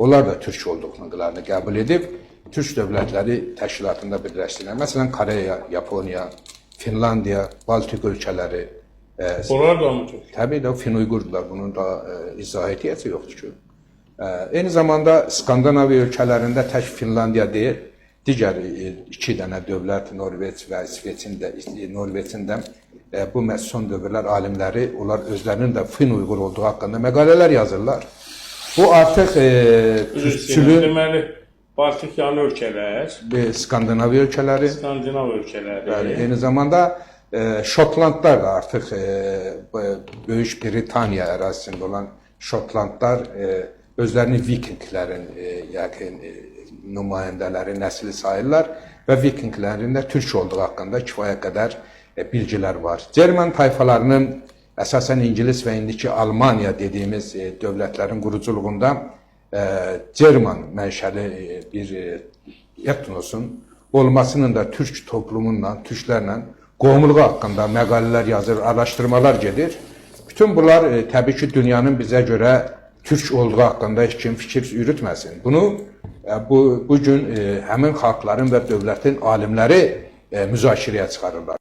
onlar da türk olduqlarını qəbul edib, türk dövlətləri təşkilatında birləşdirilər. Məsələn, Koreya, Yaponiya, Finlandiya, Baltik ölkələri. Onlar da mı türk? Təbii də Fin-Uyğurdular, bunun da izah ehtiyacı yoxdur ki. Eyni zamanda Skandinaviya ölkələrində tək Finlandiya deyil, digər iki dənə dövlət, Norveç və Norveçin də bu son dövrlər alimləri, onlar özlərinin də Fin-Uyğur olduğu haqqında məqalələr yazırlar. Bu artıq türkçülük... Deməli, Baltik yanı ölkələr, Skandinaviya ölkələri, Skandinav ölkələri. Eyni zamanda Şotlandlar da artıq Böyük Britaniya ərazisində olan Şotlandlar özlərini Vikinglərin nümayəndələri, nəsli sayırlar və Vikinglərin də türk olduğu haqqında kifayət qədər bilgilər var. German tayfalarının əsasən İngilis və indiki Almaniya dediyimiz dövlətlərin quruculuğunda German mənşəli bir etnosun olmasının da türk toplumunla, türklərlə qohumluğu haqqında məqalələr yazır, araşdırmalar gedir. Bütün bunlar təbii ki, dünyanın bizə görə türk olduğu haqqında heç kim fikir yürütməsin. Bunu bugün həmin xalqların və dövlətin alimləri müzakirəyə çıxarırlar.